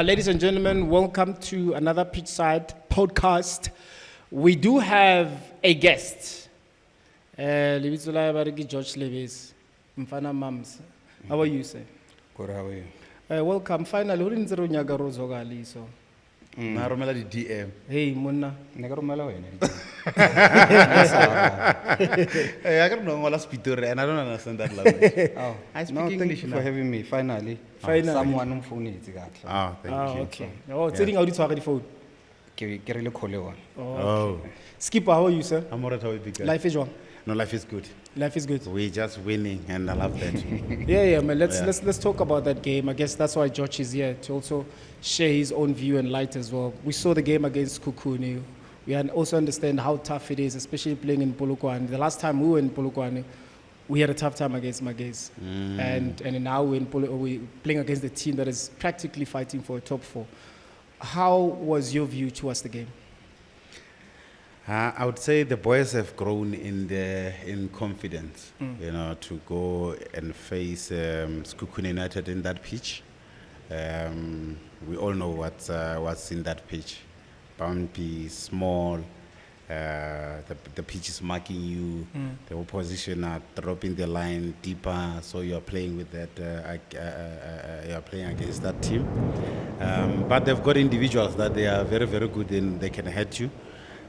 Ladies and gentlemen, welcome to another Pitchside Podcast. We do have a guest. Lebese la ba re ke George Lebese, mfana Mums. How are you, sir? Good, how are you? Welcome. Finally, who didn't ro nyaga ro zogali so? Na romela di DM. Hey, monna. Ne ka romela wena. I don't know ngola Spitori and I don't understand that language. Oh, I speak English. Thank you for having me. Finally. Someone umfonetse kahle. Thank you. Okay. Oh, sitting out the phone. Ke re khole one. Oh. Skipper, how are you, sir? I'm alright. How are you, big guy? Life is wrong. No, life is good. Life is good. We're just winning, and I love that. Yeah, man. Let's talk about that game. I guess that's why George is here to also share his own view and light as well. We saw the game against Sekhukhune. We also understand how tough it is, especially playing in Polokwane. The last time we were in Polokwane, we had a tough time against Magese, and now we're playing against a team that is practically fighting for a top 4. How was your view towards the game? I would say the boys have grown in confidence, to go and face Sekhukhune United in that pitch. We all know what's in that pitch. Bumpy, small, the pitch is marking you, the opposition are dropping the line deeper, so you're playing with that, you're playing against that team. But they've got individuals that they are very, very good and they can hurt you.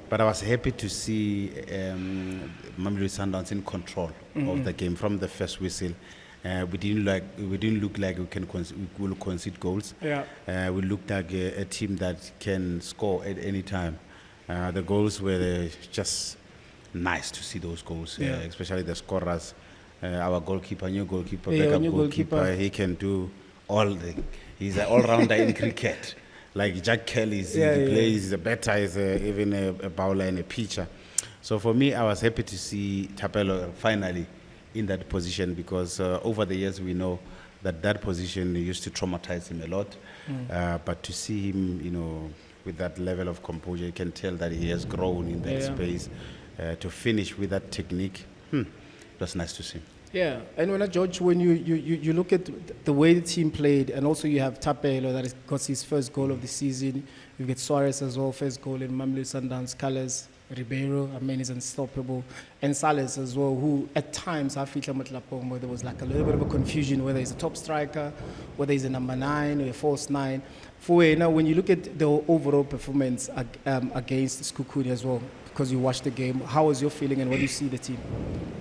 But I was happy to see Sundowns in control of the game from the first whistle. We didn't look like we will concede goals. Yeah. We looked like a team that can score at any time. The goals were just nice to see those goals, especially the scorers. Our goalkeeper, new goalkeeper, backup goalkeeper, he can do all the. He's an all-rounder in cricket. Like Jack Kelly, he plays, he's a better, he's even a bowler and a pitcher. So for me, I was happy to see Thapelo finally in that position because over the years we know that position used to traumatize him a lot. But to see him, with that level of composure, you can tell that he has grown in that space. To finish with that technique, it was nice to see. Yeah, and when you look at the way the team played, and also you have Thapelo that got his first goal of the season. You get Suarez as well, first goal in Sundowns colours. Ribeiro, is unstoppable, and Salas as well, who at times I feel where there was like a little bit of a confusion whether he's a top striker, whether he's a number 9 or a false 9. When you look at the overall performance against Sekhukhune as well, because you watched the game, how was your feeling and what do you see the team?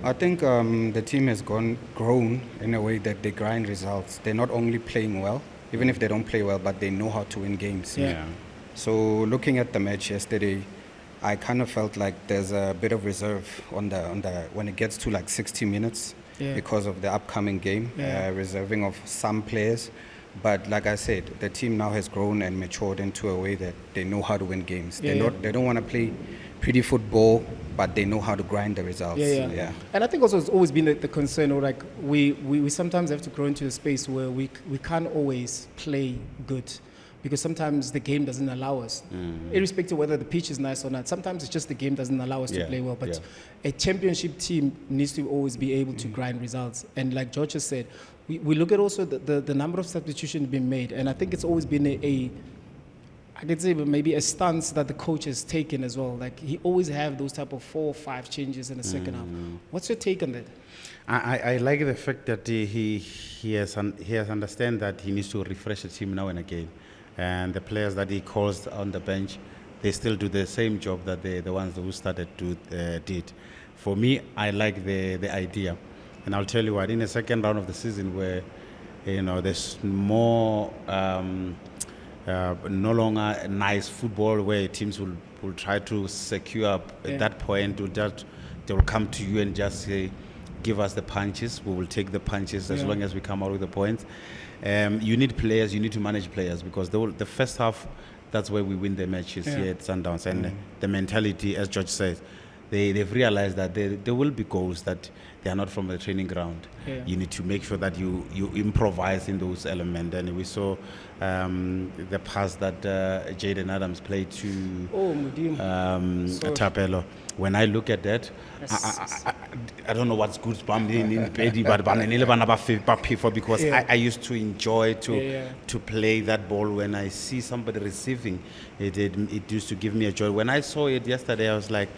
I think the team has grown in a way that they grind results. They're not only playing well, even if they don't play well, but they know how to win games. Yeah. So looking at the match yesterday, I kind of felt like there's a bit of reserve on the when it gets to like 60 minutes because of the upcoming game, reserving of some players. But like I said, the team now has grown and matured into a way that they know how to win games. They don't want to play pretty football, but they know how to grind the results. Yeah. And I think also it's always been the concern, or like we sometimes have to grow into a space where we can't always play good. Because sometimes the game doesn't allow us, irrespective of whether the pitch is nice or not. Sometimes it's just the game doesn't allow us to play well. But a championship team needs to always be able to grind results. And like George has said, we look at also the number of substitutions being made. And I think it's always been I could say maybe a stance that the coach has taken as well. Like he always have those type of 4 or 5 changes in the second half. What's your take on that? I like the fact that he has understand that he needs to refresh the team now and again. And the players that he calls on the bench, they still do the same job that the ones who started did. For me, I like the idea. And I'll tell you what, in the second round of the season where, there's more, no longer nice football where teams will try to secure up at that point, they will come to you and just say, give us the punches, we will take the punches as long as we come out with the points. You need players, you need to manage players because the first half, that's where we win the matches here at Sundowns. And the mentality, as George says, they've realized that there will be goals that they are not from the training ground. You need to make sure that you improvise in those elements. And we saw the pass that Jaden Adams played to Thapelo. when I look at that, I don't know what's goosebumps in Pedi, but because I used to enjoy to play that ball. When I see somebody receiving it, it used to give me a joy. When I saw it yesterday, I was like,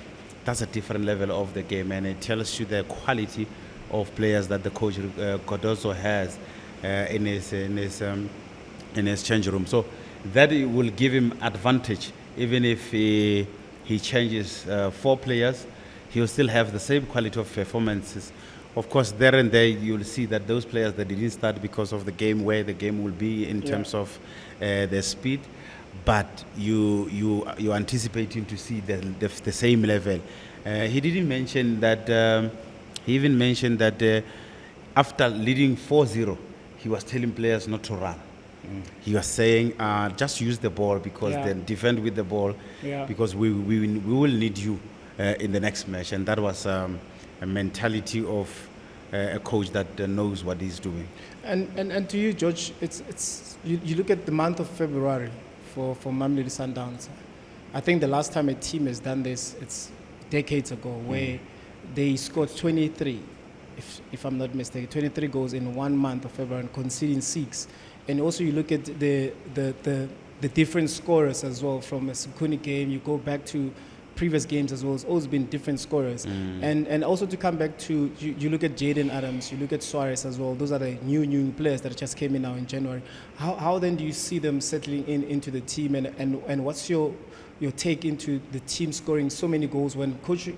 that's a different level of the game, and it tells you the quality of players that the coach Cardoso has in his change room. So that it will give him advantage, even if he changes 4 players, he will still have the same quality of performances. Of course, there and there you'll see that those players that didn't start because of the game, where the game will be in terms of their speed, but you're anticipating to see the same level. He didn't mention that. He even mentioned that after leading 4-0, he was telling players not to run. He was saying, just use the ball, because then defend with the ball, because we will need you in the next match. And that was a mentality of a coach that knows what he's doing. And to you, George, it's you look at the month of February for Mamelodi Sundowns. I think the last time a team has done this, it's decades ago, where they scored 23, if I'm not mistaken, 23 goals in 1 month of February, and conceding 6. And also you look at the different scorers as well from a Sekhukhune game. You go back to previous games as well. It's always been different scorers. And also to come back to, you look at Jaden Adams, you look at Suarez as well. Those are the new players that just came in now in January. How then do you see them settling into the team? And what's your take into the team scoring so many goals? When Coach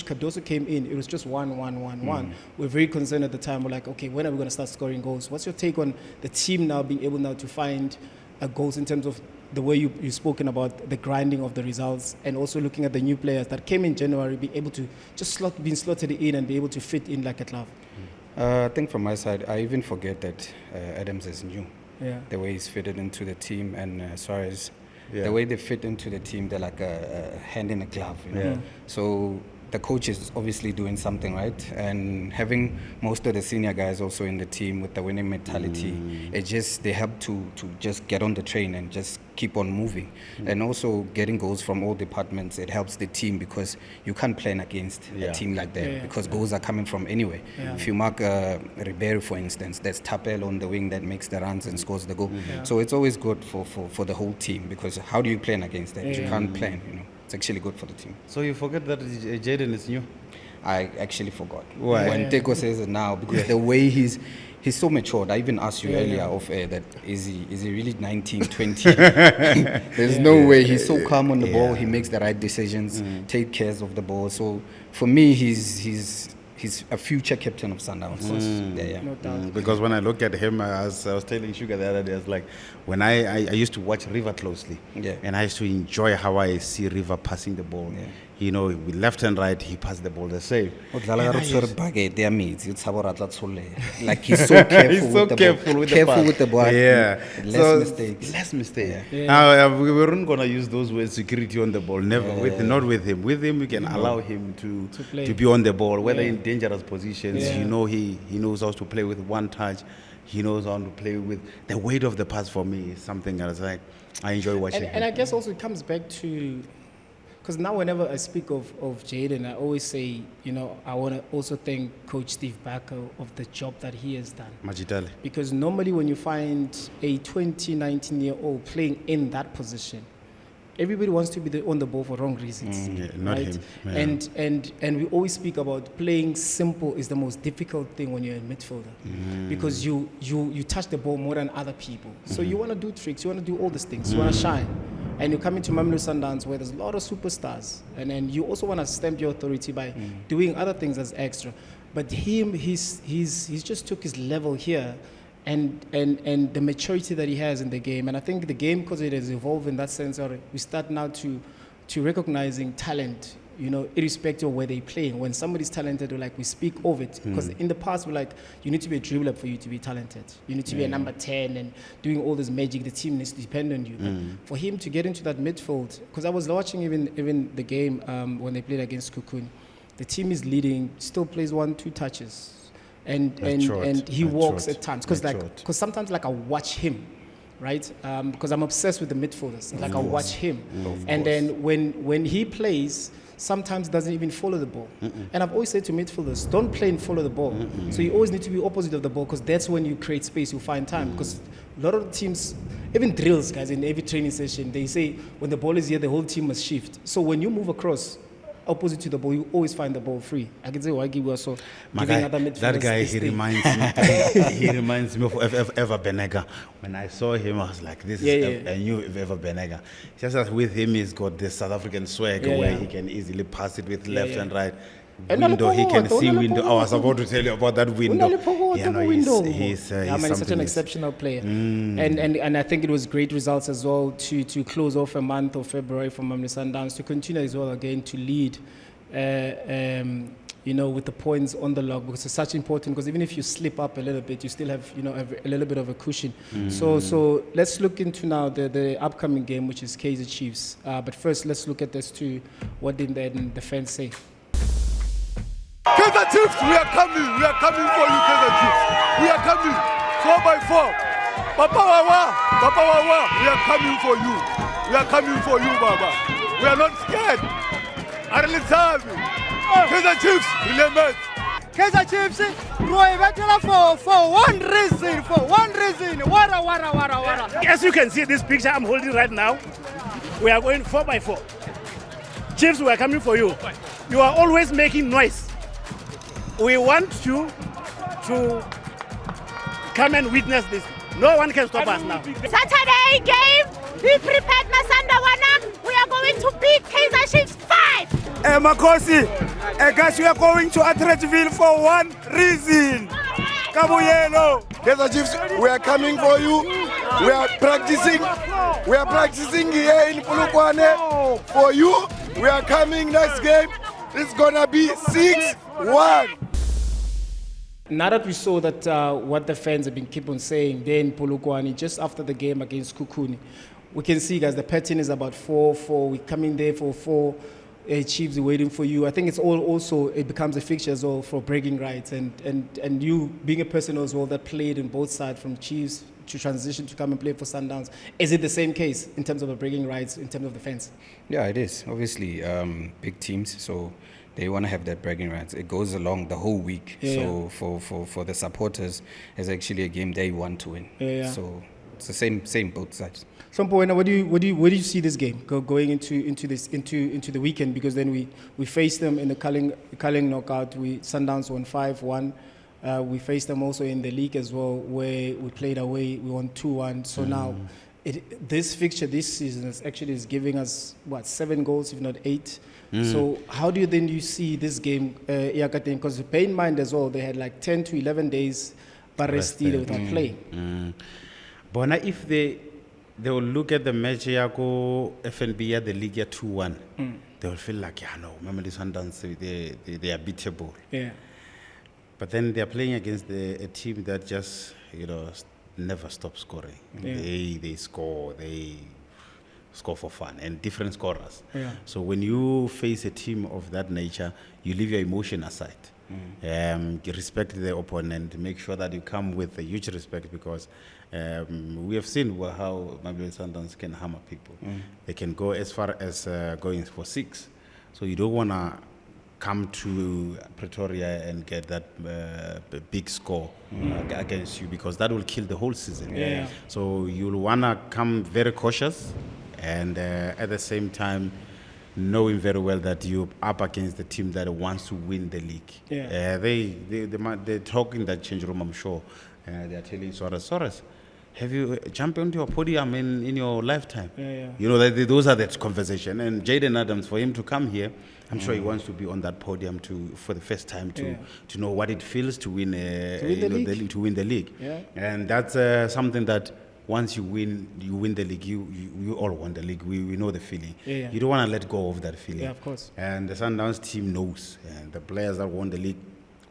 Cardoso came in, it was just 1. We're very concerned at the time. We're like, okay, when are we going to start scoring goals? What's your take on the team now being able now to find goals, in terms of the way you've spoken about the grinding of the results, and also looking at the new players that came in January, being able to just being slotted in and be able to fit in like a glove? I think from my side, I even forget that Adams is new. The way he's fitted into the team, and Suarez, the way they fit into the team, they're like a hand in a glove. You know? So the coach is obviously doing something right, and having most of the senior guys also in the team with the winning mentality, they help to just get on the train and just keep on moving. And also getting goals from all departments, it helps the team, because you can't plan against a team like that, because goals are coming from anywhere. If you mark Ribeiro, for instance, that's Tapel on the wing that makes the runs and scores the goal. So it's always good for the whole team, because how do you plan against that? You can't plan, you know. It's actually good for the team. So you forget that Jaden is new? I actually forgot. Why? When Teko says it now, because the way he's so matured. I even asked you earlier off air that is he really 19, 20? There's no way. He's so calm on the ball. He makes the right decisions, take care of the ball. So for me, he's a future captain of Sundowns. No doubt. Because when I look at him, as I was telling Sugar the other day, it's like when I used to watch River closely, and I used to enjoy how I see River passing the ball. You know, with left and right, he passed the ball the same. Like he's so careful, with the ball. Less mistakes. Now, we weren't going to use those words, security on the ball. Never. Not with him. With him, we can allow him to be on the ball, whether in dangerous positions. You know, he knows how to play with one touch. He knows how to play with the weight of the pass. For me is something else. I enjoy watching. And I guess also it comes back to, because now whenever I speak of Jaden, I always say, you know, I want to also thank Coach Steve Barker of the job that he has done. Majitale. Because normally when you find a 19-year-old playing in that position, everybody wants to be on the ball for wrong reasons. Not him. Yeah. And we always speak about playing simple is the most difficult thing when you're a midfielder, because you touch the ball more than other people. So you want to do tricks, you want to do all these things, you want to shine. And you come into Mamelodi Sundowns where there's a lot of superstars, and then you also want to stamp your authority by doing other things as extra. But he's just took his level here, and the maturity that he has in the game. And I think the game, because it has evolved in that sense, we start now to recognizing talent, you know, irrespective of where they're playing. When somebody's talented, we speak of it. Because in the past, we're like, you need to be a dribbler for you to be talented. You need to be a number 10 and doing all this magic. The team needs to depend on you. But for him to get into that midfield, because I was watching even the game when they played against Sekhukhune, the team is leading, still plays 1-2 touches. And he walks at times. Because sometimes I watch him. Right, because I'm obsessed with the midfielders. I watch him, and then when he plays, sometimes doesn't even follow the ball. And I've always said to midfielders, don't play and follow the ball. So you always need to be opposite of the ball, because that's when you create space, you find time. Because a lot of the teams, even drills, guys, in every training session, they say when the ball is here, the whole team must shift. So when you move across, opposite to the ball, you always find the ball free. I can say why give us so giving other midfielders. That guy, he reminds me of Eva Benega. When I saw him, I was like, this is a new Eva Benega. Just as with him, he's got this South African swag where he can easily pass it with left and right. Window, he can see window. I was about to tell you about that window. He's such an exceptional player. And I think it was great results as well to close off a month of February for Sundowns, to continue as well again to lead with the points on the log, because it's such important, because even if you slip up a little bit, you still have a little bit of a cushion. So let's look into now the upcoming game, which is Kaizer Chiefs. But first, let's look at this too. What did the fans say? Kaizer Chiefs, we are coming for you, Kaizer Chiefs. We are coming 4x4. Papa Wawa, we are coming for you. We are coming for you, Baba. We are not scared. Arilizavi. Kaizer Chiefs, Hlompho. Kaizer Chiefs, for one reason. Wara. As you can see, this picture I'm holding right now, we are going 4x4. Chiefs, we are coming for you. You are always making noise. We want you to come and witness this. No one can stop us now. Saturday game, be prepared, Masandawana. We are going to beat Kaizer Chiefs 5. Makosi, guys, we are going to Atteridgeville for one reason. Kabuyelo. Kaizer Chiefs, we are coming for you. We are practicing here in Polokwane for you. We are coming next game. It's gonna be 6-1. Now that we saw that what the fans have been keep on saying there in Polokwane, just after the game against Sekhukhune, we can see, guys, the pattern is about 4-4. We're coming there for 4. Chiefs are waiting for you. I think it's also it becomes a fixture as well for bragging rights, and you being a person as well that played in both sides, from Chiefs to transition to come and play for Sundowns. Is it the same case in terms of the bragging rights, in terms of the fans? Yeah, it is. Obviously, big teams, so they want to have that bragging rights. It goes along the whole week. For the supporters, it's actually a game they want to win. So it's the same both sides. Hlompho, where do you see this game going into the weekend? Because then we face them in the Culling knockout. Sundowns won 5-1. We faced them also in the league as well, where we played away. We won 2-1. So now this fixture this season is giving us 7 goals, if not 8. So how do you see this game, because bear in mind as well, they had like 10 to 11 days rested without playing. Bona, if they will look at the match yako FNB at the league 2-1, they will feel like, remember the Sundowns, they are beatable. Yeah. But then they are playing against a team that just never stops scoring. They score for fun, and different scorers. So when you face a team of that nature, you leave your emotion aside. You respect the opponent, make sure that you come with a huge respect, because we have seen how Mamelodi Sundowns can hammer people. They can go as far as going for 6. So you don't want to come to Pretoria and get that big score against you, because that will kill the whole season. So you'll want to come very cautious, and at the same time knowing very well that you're up against the team that wants to win the league. They talk in that change room, I'm sure. They're telling Soros, have you jumped onto your podium in your lifetime? Those are the conversation. And Jaden Adams, for him to come here, I'm sure he wants to be on that podium for the first time to know what it feels to win the league. And that's something that once you win the league, you all won the league. We know the feeling. You don't want to let go of that feeling. Of course. And the Sundowns team knows, and the players that won the league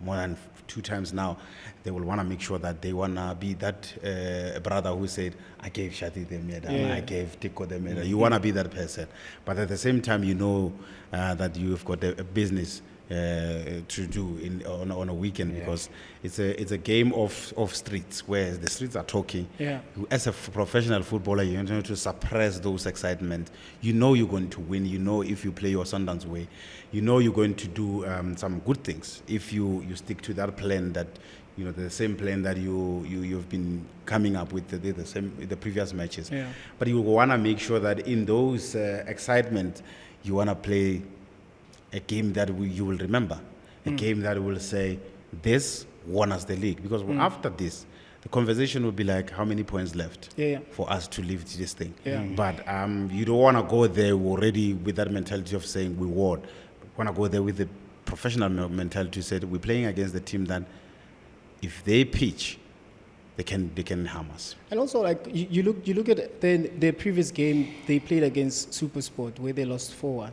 more than 2 times now, they will want to make sure that they want to be that brother who said, I gave Shadi the medal, I gave Teko the medal. You want to be that person. But at the same time, that you've got a business to do on a weekend, because it's a game of streets where the streets are talking. Yeah. As a professional footballer, you need to suppress those excitement. You know you're going to win. You know if you play your Sundowns way, you know you're going to do some good things if you stick to that plan, that the same plan that you've been coming up with the previous matches. Yeah. But you want to make sure that in those excitement, you want to play a game that you will remember, a game that will say, this won us the league. Because after this, the conversation will be like, how many points left for us to lift this thing? Yeah. But you don't want to go there already with that mentality of saying we won. You want to go there with the professional mentality, say we're playing against the team that if they pitch, they can harm us. And also, like you look at the previous game they played against SuperSport, where they lost 4-1.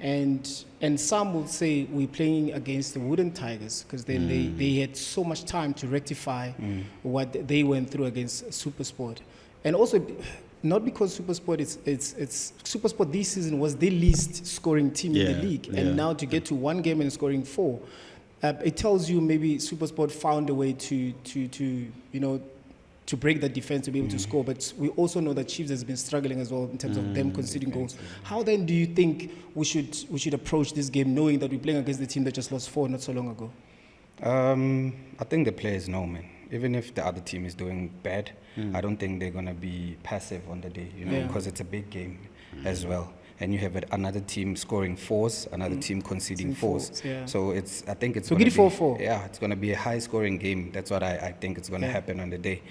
And some would say we're playing against the Wooden Tigers, because then they had so much time to rectify what they went through against SuperSport. And also, not because SuperSport it's SuperSport this season was the least scoring team in the league, and now to get to one game and scoring 4, it tells you maybe SuperSport found a way to break that defense to be able to score. But we also know that Chiefs has been struggling as well in terms of them conceding goals. How then do you think we should approach this game, knowing that we're playing against the team that just lost 4 not so long ago? I think the players know, man. Even if the other team is doing bad, I don't think they're going to be passive on the day, because it's a big game as well. And you have another team scoring 4s, another team conceding 4s. Yeah. So I think it's so going to be 4-4. Yeah, it's going to be a high scoring game. That's what I think it's going to happen on the day.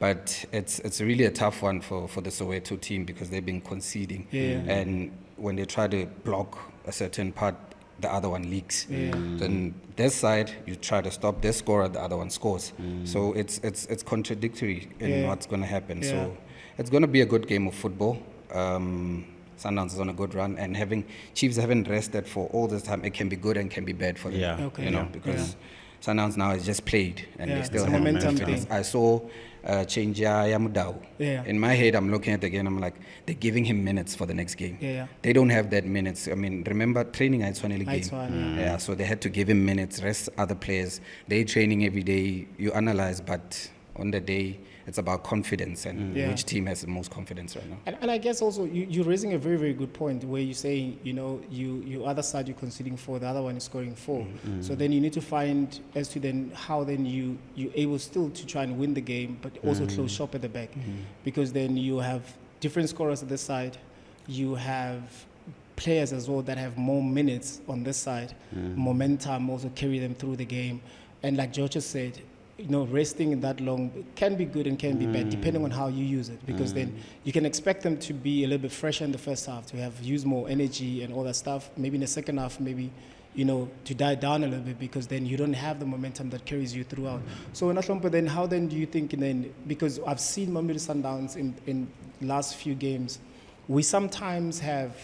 But it's really a tough one for the Soweto team, because they've been conceding. And when they try to block a certain part, the other one leaks. Then this side, you try to stop this scorer, the other one scores. So it's contradictory in what's going to happen. So it's going to be a good game of football. Sundowns is on a good run, and Chiefs haven't rested for all this time. It can be good and can be bad for them. Because Sundowns now is just played, and they still have momentum confidence. I saw change Yamudau. In my head, I'm looking at the game. I'm like, they're giving him minutes for the next game. They don't have that minutes. I mean, remember training at Swanelli game. So they had to give him minutes. Rest other players. They training every day. You analyze, but on the day, it's about confidence and which team has the most confidence right now. And I guess also you're raising a very, very good point where you're saying, you other side you're conceding 4, the other one is scoring 4. So then you need to find as to then how then you're able still to try and win the game, but also close shop at the back. Because then you have different scorers at this side. You have players as well that have more minutes on this side. Momentum also carry them through the game. And like George has said, resting that long can be good and can be bad, depending on how you use it. Because then you can expect them to be a little bit fresher in the first half, to have used more energy and all that stuff. Maybe in the second half, maybe, to die down a little bit, because then you don't have the momentum that carries you throughout. So in Hlompho, then how then do you think then, because I've seen Mamelodi Sundowns in last few games, we sometimes have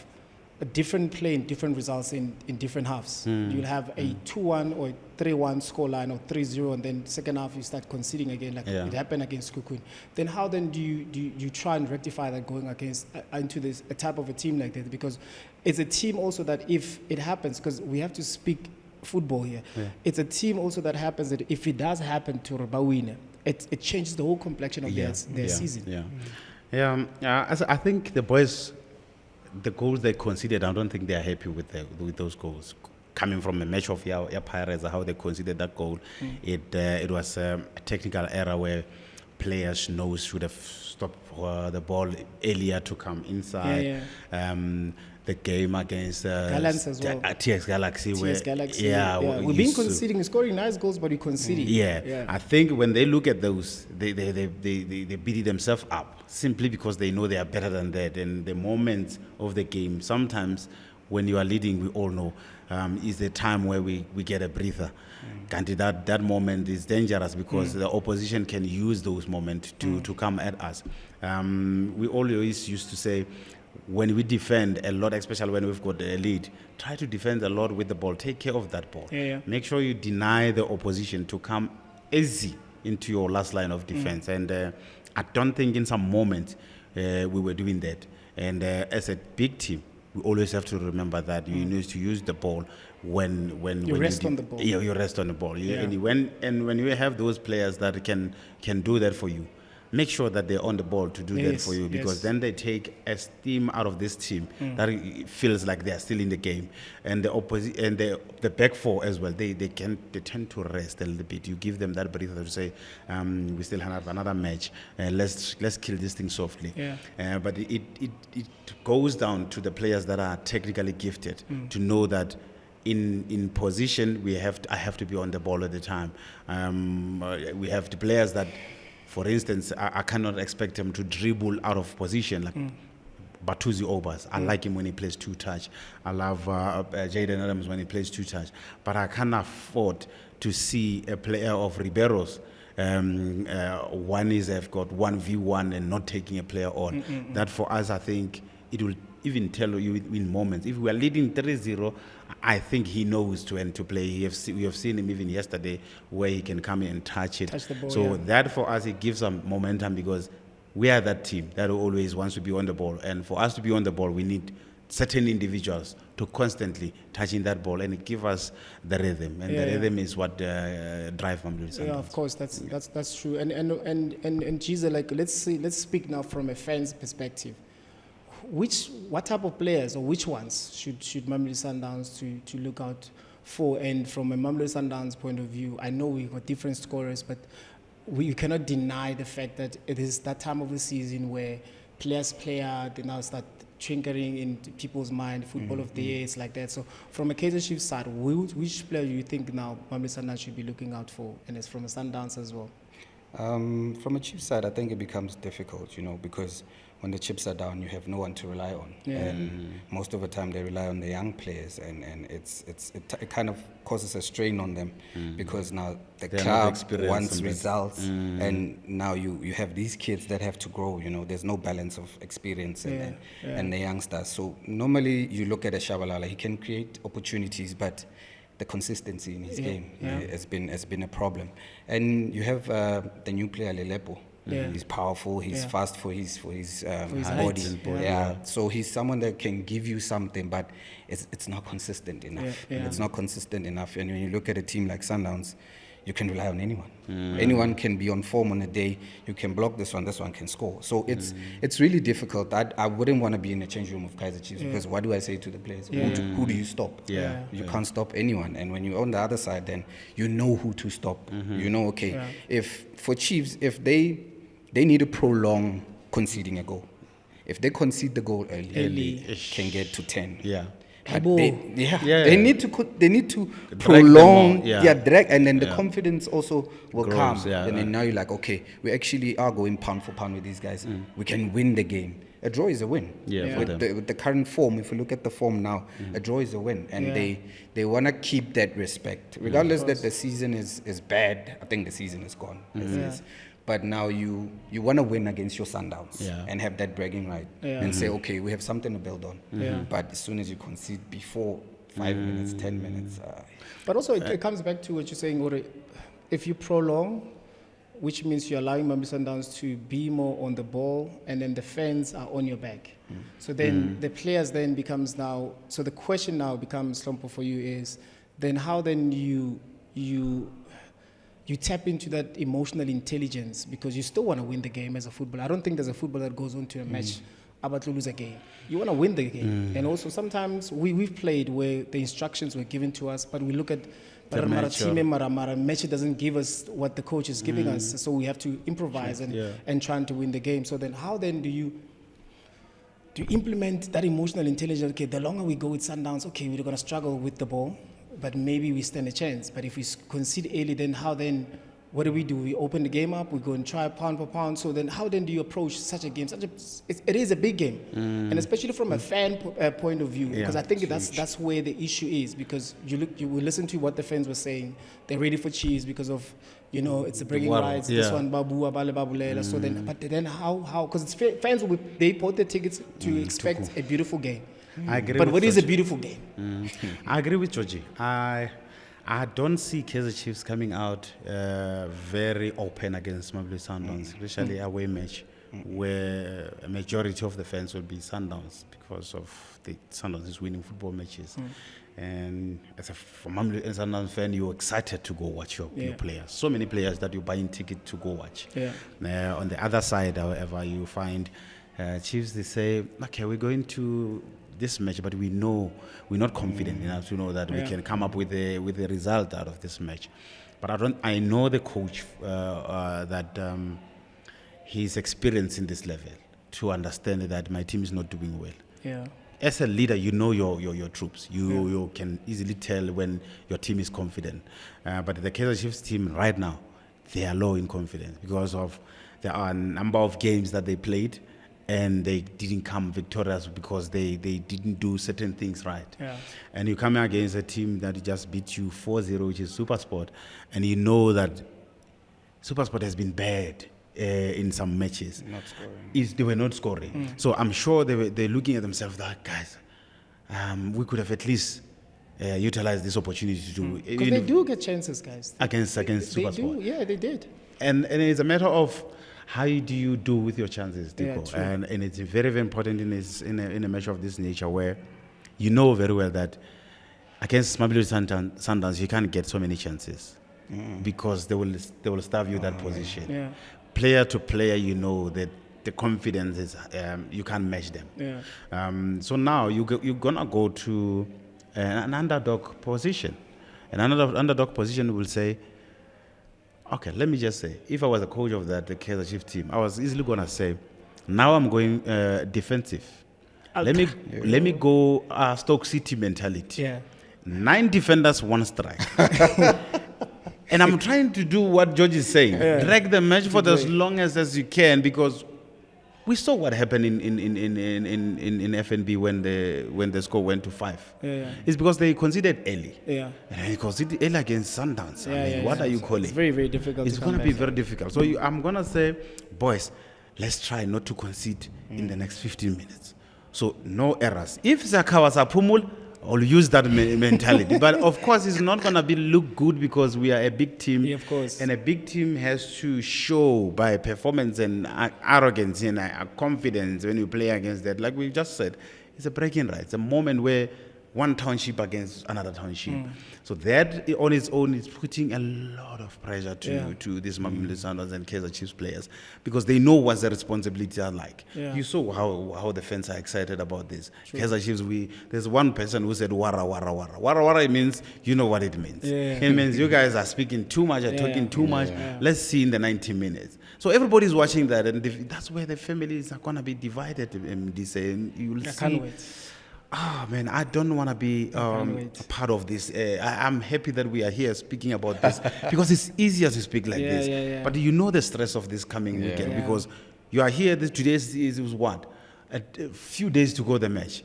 a different play and different results in different halves. You'll have a 2-1 or 3-1 scoreline or 3-0, and then second half you start conceding again, like it happened against Sekhukhune. Then how then do you try and rectify that going against into a type of a team like that? Because it's a team also that if it happens, because we have to speak football here, it's a team also that happens that if it does happen to Rabawina, it changes the whole complexion of their season. I think the boys, the goals they conceded, I don't think they are happy with those goals. Coming from a match of your Pirates, how they conceded that goal, it was a technical error where players' nose should have stopped the ball earlier to come inside. The game against TX Galaxy. We've been conceding, scoring nice goals, but we're conceding. I think when they look at those, they beat themselves up simply because they know they are better than that. And the moments of the game, sometimes when you are leading, we all know, is the time where we get a breather. That moment is dangerous because the opposition can use those moments to come at us. We always used to say, when we defend a lot, especially when we've got a lead, try to defend a lot with the ball. Take care of that ball. Make sure you deny the opposition to come easy into your last line of defense. And I don't think in some moments we were doing that. And as a big team, we always have to remember that you need to use the ball when You rest on the ball. Yeah, you rest on the ball. Yeah. And when you have those players that can do that for you, make sure that they're on the ball to do that Yes, for you, because yes. then they take a steam out of this team that it feels like they're still in the game. And the opposite and the back four as well, they tend to rest a little bit. You give them that breather to say, we still have another match. Let's kill this thing softly. Yeah. But it goes down to the players that are technically gifted to know that in position I have to be on the ball at the time. We have the players that, for instance, I cannot expect him to dribble out of position like Batuzi Obas. I like him when he plays two-touch. I love Jaden Adams when he plays two-touch. But I can't afford to see a player of Ribeiro's one is have got 1v1 and not taking a player on. That for us, I think it will even tell you in moments. If we are leading 3-0, I think he knows when to play. We have seen him even yesterday where he can come in and touch it. Touch the ball, so yeah. that for us, it gives some momentum, because we are that team that always wants to be on the ball. And for us to be on the ball, we need certain individuals to constantly touching that ball and give us the rhythm. And the rhythm is what drives Mamelodi Sundowns. Yeah, of course, that's true. And Jiza, like let's speak now from a fan's perspective. What type of players or which ones should Mamelodi Sundowns to look out for? And from a Mamelodi Sundowns point of view, I know we've got different scorers, but we cannot deny the fact that it is that time of the season where players play out, they now start trinkering in people's mind, football of the year, it's like that. So from a Kaizer Chiefs side, which player do you think now Mamelodi Sundowns should be looking out for? And it's from a Sundowns as well. From a Chiefs side, I think it becomes difficult, because when the chips are down, you have no one to rely on. Yeah. And most of the time they rely on the young players, and it kind of causes a strain on them, because now the club wants results, and now you have these kids that have to grow. There's no balance of experience and the youngsters. So normally you look at a Shabalala, he can create opportunities, but the consistency in his game has been a problem. And you have the new player Lelepo. Yeah. He's powerful. He's fast for his height. body. So he's someone that can give you something, but it's not consistent enough. It's not consistent enough. And when you look at a team like Sundowns, you can rely on anyone. Anyone can be on form on a day. You can block this one can score. So it's really difficult. I wouldn't want to be in the change room of Kaizer Chiefs, because what do I say to the players? Who do you stop? You can't stop anyone. And when you're on the other side, then you know who to stop. If for Chiefs, if they need to prolong conceding a goal. If they concede the goal early can get to 10. Yeah. But they need to prolong their drag, and then the confidence also will come. And then now you're like, okay, we actually are going pound for pound with these guys. We can win the game. A draw is a win. With the current form, if you look at the form now, a draw is a win. And they want to keep that respect. Regardless that the season is bad, I think the season is gone. But now you want to win against your Sundowns and have that bragging right and say, okay, we have something to build on. But as soon as you concede before 5 minutes, 10 minutes. But also it comes back to what you're saying, Ore. If you prolong, which means you're allowing Mamelodi Sundowns to be more on the ball, and then the fans are on your back. So then the players then becomes now, so the question now becomes, Hlompho, for you is, then how then you tap into that emotional intelligence, because you still want to win the game as a footballer. I don't think there's a footballer that goes on to a match about to lose a game. You want to win the game. And also sometimes we've played where the instructions were given to us, but we look at match doesn't give us what the coach is giving us, so we have to improvise and trying to win the game. So then how then do you implement that emotional intelligence? Okay, the longer we go with Sundowns, okay, we're going to struggle with the ball, but maybe we stand a chance. But if we concede early, then what do? We open the game up, we go and try pound for pound. So then how then do you approach such a game? It is a big game. And especially from a fan point of view, because I think that's where the issue is, because you will listen to what the fans were saying. They're ready for Chiefs because of, it's the bragging rights, this one, Babu, Abale, Babulela. So then, but then how, because fans they bought the tickets to expect a beautiful game. I agree. But what is a beautiful game? I agree with Georgie. I don't see Kaizer Chiefs coming out very open against Mamelodi Sundowns, especially away match, where a majority of the fans will be Sundowns because of the Sundowns is winning football matches. And as a Sundowns fan, you're excited to go watch your players. So many players that you're buying ticket to go watch. Yeah. On the other side, however, you find Chiefs, they say, okay, we're going to this match, but we know we're not confident enough to know that we can come up with a result out of this match. But I know the coach that he's experienced in this level to understand that my team is not doing well. Yeah. As a leader, you know your troops. You can easily tell when your team is confident. But the Kaizer Chiefs team right now, they are low in confidence because of there are a number of games that they played and they didn't come victorious because they didn't do certain things right. Yeah. And you come against a team that just beat you 4-0, which is SuperSport, and you know that SuperSport has been bad in some matches. Not scoring. They were not scoring. So I'm sure they're looking at themselves like, guys, we could have at least utilized this opportunity to do. Because they do get chances, guys. Against SuperSport. They do, yeah, they did. And it's a matter of how do you do with your chances, Teko? Yeah, and it's very, very important in a match of this nature where you know very well that against Mamelodi Sundowns you can't get so many chances because they will starve you that position. Yeah. Player to player, you know that the confidence is you can't match them. Yeah. So now you're gonna go to an underdog position. An underdog position will say, okay, let me just say, if I was a coach of the Kaizer Chiefs team, I was easily gonna say, now I'm going defensive. Let me go Stoke City mentality. Yeah. 9 defenders, 1 strike. And I'm trying to do what George is saying. Drag the match for as long as you can, because we saw what happened in FNB when the score went to 5. It's because they conceded early. Yeah. And they conceded early against Sundowns. What are you calling? It's very, very difficult. It's going to be very difficult. So I'm going to say, boys, let's try not to concede in the next 15 minutes. So no errors. If Zakawasa Pumul, I'll use that mentality. But of course, it's not going to look good because we are a big team. Yeah, of course. And a big team has to show by performance and arrogance and confidence when you play against that. Like we just said, it's a breaking right. It's a moment where one township against another township. So that on its own is putting a lot of pressure to these Mamelodi Sundowns and Kaizer Chiefs players because they know what the responsibilities are like. You saw how the fans are excited about this. Kaizer Chiefs, there's one person who said wara wara wara. Wara wara, it means, you know what it means. It means you guys are speaking too much, are talking too much. Let's see in the 90 minutes. So everybody's watching that, and that's where the families are going to be divided. You'll see. Can't wait. Man, I don't want to be a part of this. I'm happy that we are here speaking about this because it's easier to speak like this. But you know the stress of this coming weekend because you are here. Today is what? A few days to go the match.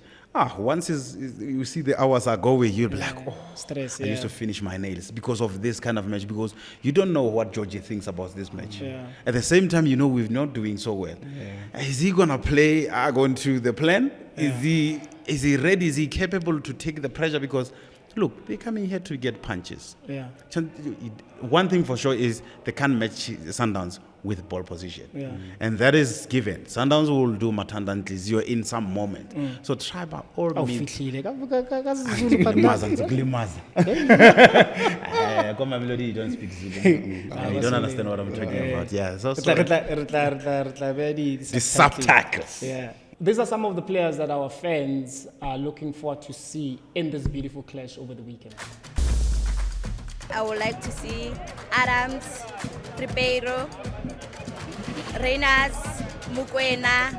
Once you see the hours are going, you'll be like, stress. I used to finish my nails because of this kind of match because you don't know what Georgie thinks about this match. At the same time, you know we're not doing so well. Is he gonna play going to the plan? Is he ready? Is he capable to take the pressure? Because look, they're coming here to get punches. One thing for sure is they can't match Sundowns with ball position. And that is given. Sundowns will do Matanda Ntlizio in some moment. So try by all means. You don't speak Zulu. You don't understand what I'm talking about. The subtitles. These are some of the players that our fans are looking forward to see in this beautiful clash over the weekend. I would like to see Adams, Tripeiro, Reynas, Mukwena,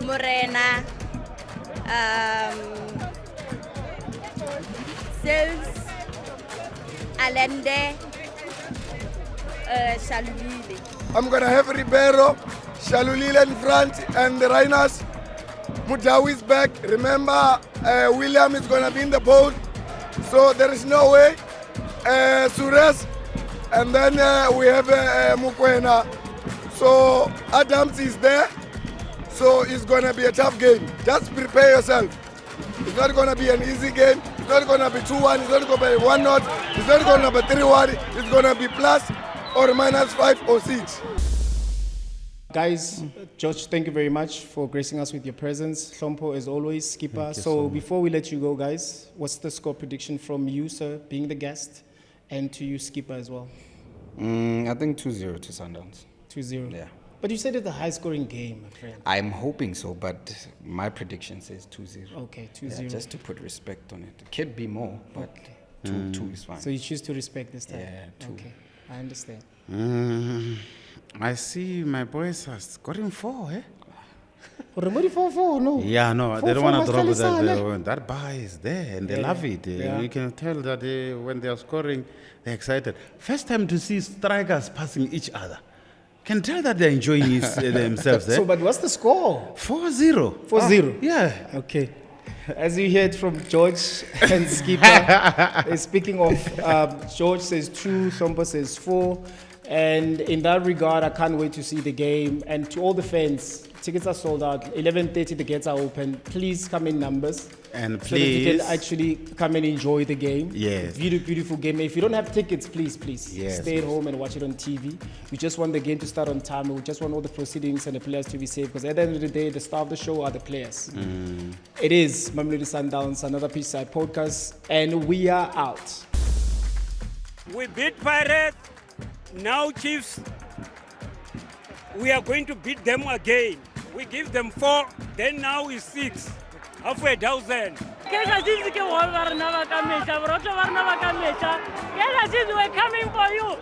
Morena, Sills, Allende, Shalulile. I'm going to have Ribeiro, Shalulile in front, and the Reynas. Mudawi is back. Remember, William is going to be in the boat, so there is no way. Suarez, and then we have Mukwena. So Adams is there, so it's going to be a tough game. Just prepare yourself. It's not going to be an easy game. It's not going to be 2-1. It's not going to be 1-0. It's not going to be 3-1. It's going to be plus or minus 5 or 6. Guys, George, thank you very much for gracing us with your presence. Hlompho, as always, skipper. So before we let you go, guys, what's the score prediction from you, sir, being the guest, and to you, skipper, as well? I think 2-0 to Sundowns. 2-0. Yeah. But you said it's a high-scoring game, my friend. I'm hoping so, but my prediction says 2-0. Okay, 2-0. Yeah, just to put respect on it. It could be more, but 2 is fine. So you choose to respect this time? Yeah, 2. Okay, I understand. I see my boys are scoring 4, eh? Remember 4-4, no? Yeah, no, they don't 4-4 want to drop must that. That bar is there, and they love it. Yeah. You can tell that when they are scoring, they're excited. First time to see strikers passing each other. Can tell that they're enjoying themselves. So, but what's the score? 4-0. 4-0? Yeah. Okay. As you heard from George and Skipper, speaking of, George says 2, Hlompho says 4. And in that regard, I can't wait to see the game. And to all the fans, tickets are sold out. 11:30, the gates are open. Please come in numbers. And so that you please. can actually come and enjoy the game. Yes. Beautiful game. If you don't have tickets, please Yes, stay at home and watch it on TV. We just want the game to start on time. We just want all the proceedings and the players to be safe. Because at the end of the day, the star of the show are the players. It is Mamelodi Sundowns, another Pitchside Podcast. And we are out. We beat Pirates. Now Chiefs, we are going to beat them again. We give them 4, then now is 6. Half a dozen. Kaizer Chiefs ke wa barna ba ka mecha, borotho barna ba ka mecha. Kaizer Chiefs, we're coming for you.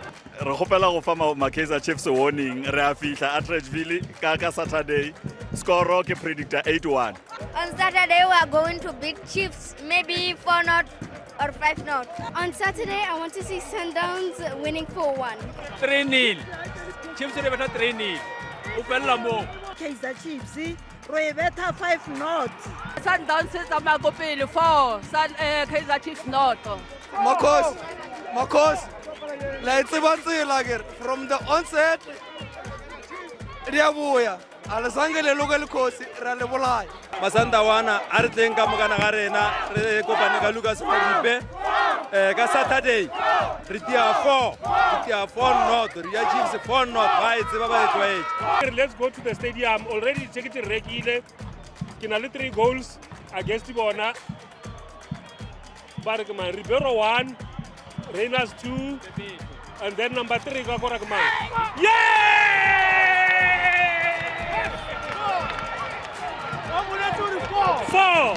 Re gopela go fa Kaizer Chiefs warning re a fihla Atteridgeville ka Saturday. Score ke predictor 8-1. On Saturday, we are going to beat Chiefs, maybe 4-0 or 5-0. On Saturday, I want to see Sundowns winning 4-1. 3-0. Chiefs are better 3-0. Upella mo. Kaizer Chiefs, re beta 5-0. Sundowns is a magopile 4. Kaizer Chiefs not. Makos. Let's see from the onset. Riabuya. Alasangele local coach Ralebolai. Masandawana a re tleng ka mokana ga rena re kopane ka Lucas Modipe ka Saturday re tia 4 north re ya Chiefs 4 north ba itse ba tlwaetse. Let's go to the stadium. Already ticket rekile. Ke na le 3 goals against bona. But man, Ribeiro 1, Reynolds 2, and then number 3 ka Korakman. Yeah! 4!